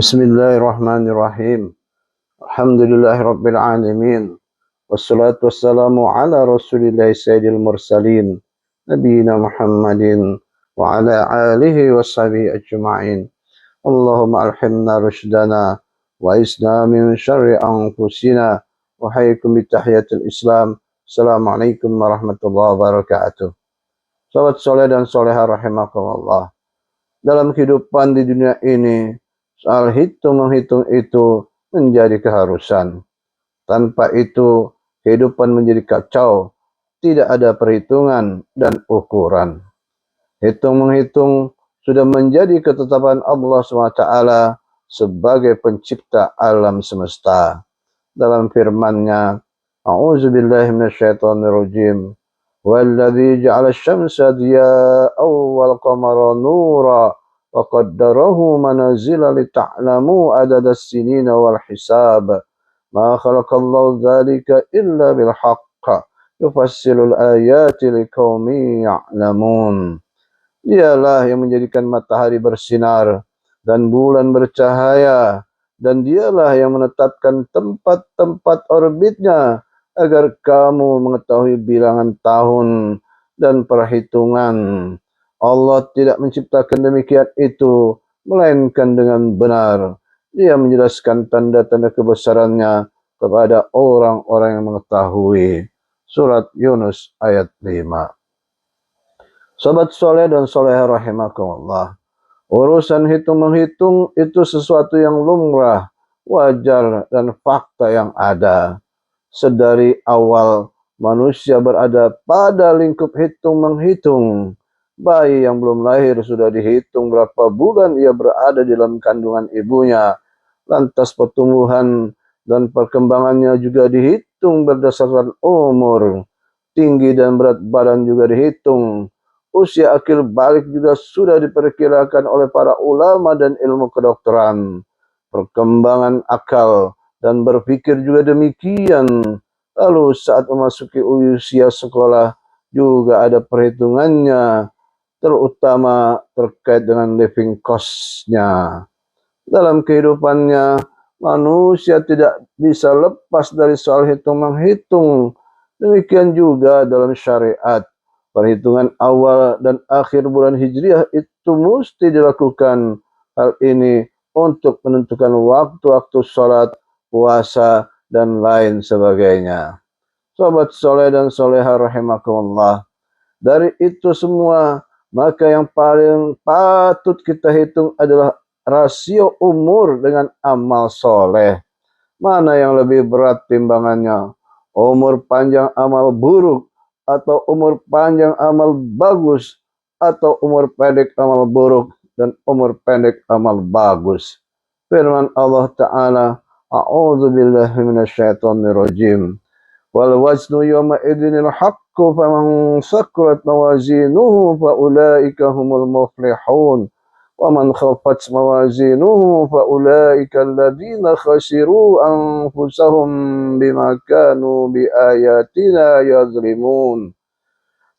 Bismillahirrahmanirrahim. Alhamdulillahirabbil alamin. Wassalatu wassalamu ala Rasulillah sayyidil mursalin nabiyina Muhammadin wa ala alihi washabihi ajma'in. Allahumma alhimna rushdana wa isna min syarri anfusina wa hayyakum bi tahiyatil Islam. Assalamualaikum warahmatullahi wabarakatuh. Sahabat soleh dan soleha rahimakumullah. Dalam kehidupan di dunia ini, soal hitung-menghitung itu menjadi keharusan. Tanpa itu, kehidupan menjadi kacau. Tidak ada perhitungan dan ukuran. Hitung-menghitung sudah menjadi ketetapan Allah SWT sebagai pencipta alam semesta. Dalam firman-Nya, A'udzubillahi minasyaitonirrajim. Walladzi ja'ala asy-syamsa diya'an wal qamara nura wa qaddarahu manazila lita'lamu adada as-sinina wal hisab. Ma khalaqallahu dzalika illa bil haqq. Yufassilul ayati liqaumin ya'lamun. Dialah yang menjadikan matahari bersinar dan bulan bercahaya, dan dialah yang menetapkan tempat-tempat orbitnya agar kamu mengetahui bilangan tahun dan perhitungan. Allah tidak menciptakan demikian itu, melainkan dengan benar. Dia menjelaskan tanda-tanda kebesarannya kepada orang-orang yang mengetahui. Surat Yunus ayat 5. Sobat soleh dan soleha rahimakumullah. Urusan hitung-menghitung itu sesuatu yang lumrah, wajar, dan fakta yang ada. Sedari awal manusia berada pada lingkup hitung-menghitung. Bayi yang belum lahir sudah dihitung berapa bulan ia berada di dalam kandungan ibunya. Lantas pertumbuhan dan perkembangannya juga dihitung berdasarkan umur. Tinggi dan berat badan juga dihitung. Usia akil balik juga sudah diperkirakan oleh para ulama dan ilmu kedokteran. Perkembangan akal dan berpikir juga demikian. Lalu saat memasuki usia sekolah juga ada perhitungannya, terutama terkait dengan living cost-nya. Dalam kehidupannya, manusia tidak bisa lepas dari soal hitung-menghitung. Demikian juga dalam syariat. Perhitungan awal dan akhir bulan Hijriah itu mesti dilakukan. Hal ini untuk menentukan waktu-waktu sholat, puasa, dan lain sebagainya. Sobat soleh dan soleha rahimakumullah. Dari itu semua, maka yang paling patut kita hitung adalah rasio umur dengan amal soleh. Mana yang lebih berat timbangannya? Umur panjang amal buruk, atau umur panjang amal bagus, atau umur pendek amal buruk, dan umur pendek amal bagus. Firman Allah Ta'ala, A'udzubillahi minasyaitonirrajim. Wal waznu yawma idzinil haqqu faman saqulat mawazinuhu faulaika humul muflihun. Wa man khaffat mawazinuhu faulaika alladzina khasiru anfusahum bima kanu biayatina yazlimun.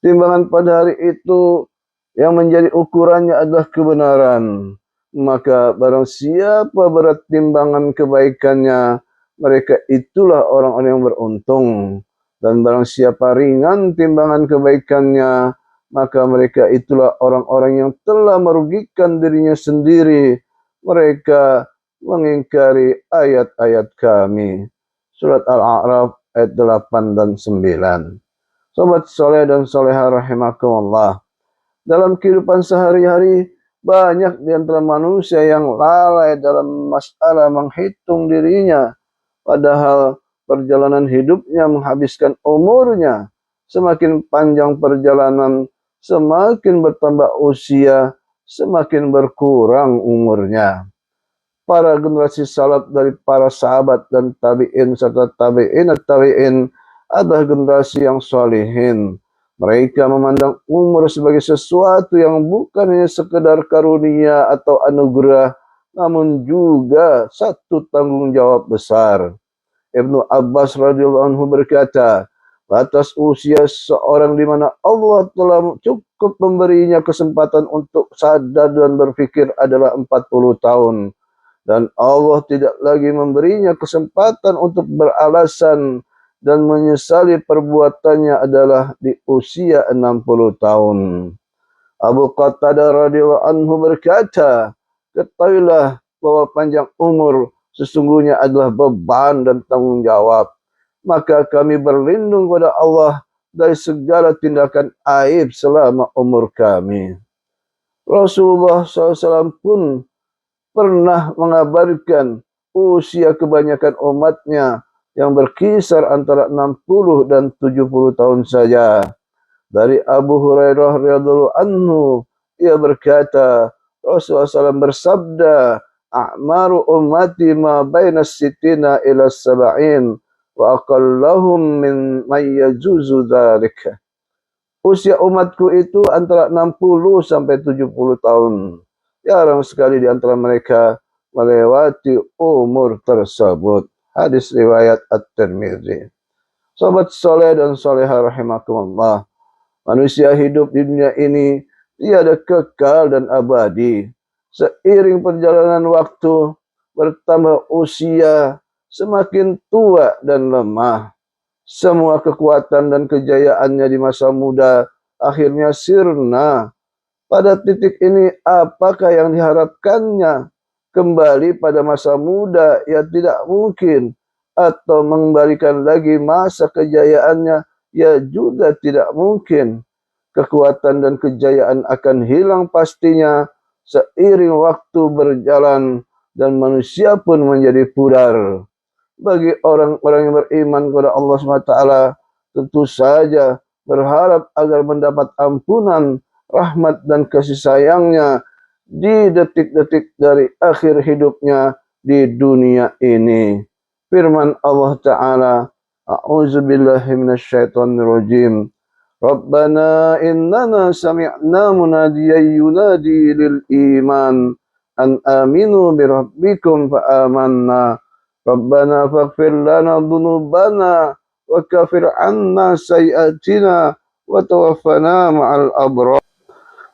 Timbangan pada hari itu yang menjadi ukurannya adalah kebenaran. Maka barang siapa berat timbangan kebaikannya, mereka itulah orang-orang yang beruntung. Dan barang siapa ringan timbangan kebaikannya, maka mereka itulah orang-orang yang telah merugikan dirinya sendiri. Mereka mengingkari ayat-ayat kami. Surat Al-A'raf ayat 8 dan 9. Sobat soleh dan soleha rahimakumullah. Dalam kehidupan sehari-hari, banyak di antara manusia yang lalai dalam masalah menghitung dirinya. Padahal perjalanan hidupnya menghabiskan umurnya. Semakin panjang perjalanan, semakin bertambah usia, semakin berkurang umurnya. Para generasi salaf dari para sahabat dan tabi'in serta tabi'in adalah generasi yang sholihin. Mereka memandang umur sebagai sesuatu yang bukan hanya sekedar karunia atau anugerah, namun juga satu tanggung jawab besar. Ibnu Abbas radhiyallahu anhu berkata, batas usia seorang di mana Allah telah cukup memberinya kesempatan untuk sadar dan berpikir adalah 40 tahun. dan Allah tidak lagi memberinya kesempatan untuk beralasan dan menyesali perbuatannya adalah di usia 60 tahun. Abu Qatadah radhiyallahu anhu berkata, ketahuilah bahwa panjang umur sesungguhnya adalah beban dan tanggung jawab. Maka kami berlindung kepada Allah dari segala tindakan aib selama umur kami. Rasulullah SAW pun pernah mengabarkan usia kebanyakan umatnya yang berkisar antara 60 dan 70 tahun saja. Dari Abu Hurairah radhiyallahu anhu, ia berkata, Rasulullah SAW bersabda, "A'maru ummati ma baina sittina ila sab'in wa aqallahum min yajuzu dzalika." Usia umatku itu antara 60 sampai 70 tahun. Jarang sekali di antara mereka melewati umur tersebut. Hadis riwayat At-Tirmidzi. Sahabat soleh dan soleha rahimakumullah. Manusia hidup di dunia ini tiada kekal dan abadi. Seiring perjalanan waktu, bertambah usia, semakin tua dan lemah. Semua kekuatan dan kejayaannya di masa muda akhirnya sirna. Pada titik ini, apakah yang diharapkannya? Kembali pada masa muda, ya tidak mungkin. Atau mengembalikan lagi masa kejayaannya, ya juga tidak mungkin. Kekuatan dan kejayaan akan hilang pastinya seiring waktu berjalan dan manusia pun menjadi pudar. Bagi orang-orang yang beriman kepada Allah SWT, tentu saja berharap agar mendapat ampunan, rahmat dan kasih sayangnya di detik-detik dari akhir hidupnya di dunia ini. Firman Allah Ta'ala, A'udzubillahi minasyaitonirrajim. Rabbana innana sami'na munadiyan yunadi lil iman an aminu birabbikum fa'amanna. Rabbana faghfir lana dhunubana wa kafir anna sayiatina wa tawaffana ma'al abrar.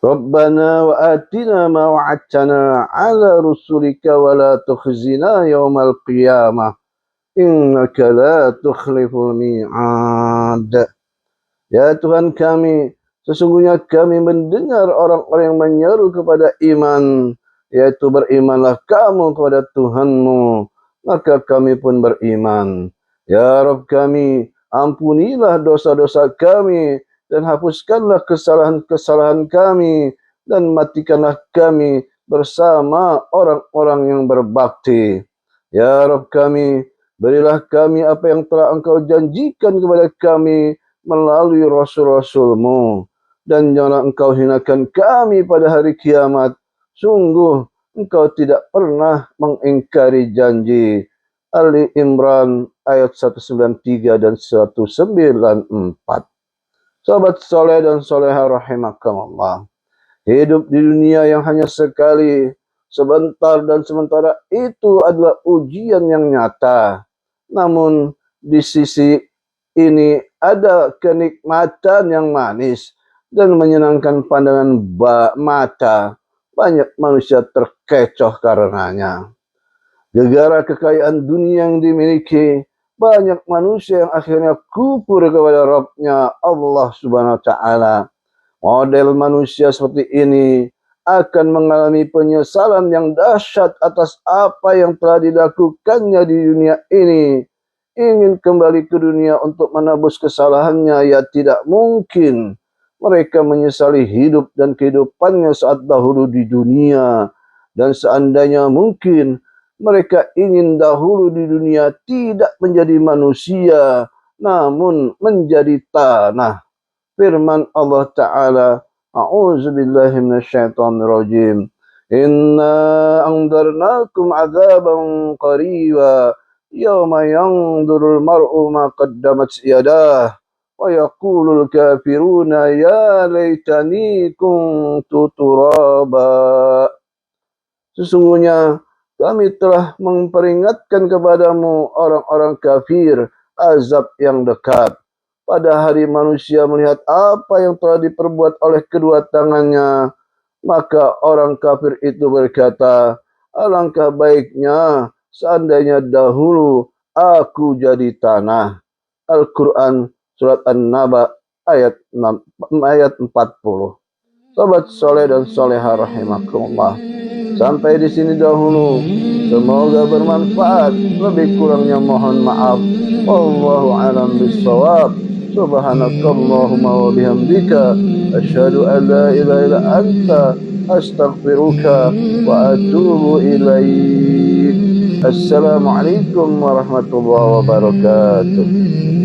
Rabbana wa atina ma wa'adtana ala rusulika wa la tukhzina yawmal qiyamah innaka la tukhliful mi'ad. Ya Tuhan kami, sesungguhnya kami mendengar orang-orang yang menyeru kepada iman, yaitu berimanlah kamu kepada Tuhanmu, maka kami pun beriman. Ya Rabb kami, ampunilah dosa-dosa kami, dan hapuskanlah kesalahan-kesalahan kami, dan matikanlah kami bersama orang-orang yang berbakti. Ya Rabb kami, berilah kami apa yang telah Engkau janjikan kepada kami melalui Rasul-Rasul-Mu, dan janganlah Engkau hinakan kami pada hari kiamat. Sungguh Engkau tidak pernah mengingkari janji. Ali Imran ayat 193 dan 194. Sahabat soleh dan soleha rahimakumullah. Hidup di dunia yang hanya sekali, sebentar dan sementara itu adalah ujian yang nyata. Namun di sisi ini ada kenikmatan yang manis dan menyenangkan pandangan mata. Banyak manusia terkecoh karenanya. Gara-gara kekayaan dunia yang dimiliki, banyak manusia yang akhirnya kufur kepada Rabb-Nya Allah Subhanahu wa Ta'ala. Model manusia seperti ini akan mengalami penyesalan yang dahsyat atas apa yang telah dilakukannya di dunia ini. Ingin kembali ke dunia untuk menebus kesalahannya, ya tidak mungkin. Mereka menyesali hidup dan kehidupannya saat dahulu di dunia. Dan seandainya mungkin, mereka ingin dahulu di dunia tidak menjadi manusia, namun menjadi tanah. Firman Allah Ta'ala, A'udzubillahi minasyaitonirrajim. Inna anzarnakum azaban qariba yawma yanzurul mar'u ma qaddamat yadah wa yaqulul kafiruna ya laitani kuntu turaba. Sesungguhnya kami telah memperingatkan kepadamu orang-orang kafir azab yang dekat. Pada hari manusia melihat apa yang telah diperbuat oleh kedua tangannya, maka orang kafir itu berkata, Alangkah baiknya seandainya dahulu aku jadi tanah. Al-Quran Surat An-Naba ayat 40. Sobat soleh dan soleha rahimakumullah. Sampai di sini dahulu. Semoga bermanfaat. Lebih kurangnya mohon maaf. Wallahu a'lam bishawab. Subhanakallahumma wa bihamdika asyhadu an la ilaha illa anta astaghfiruka wa atubu ilaik. Assalamualaikum warahmatullahi wabarakatuh.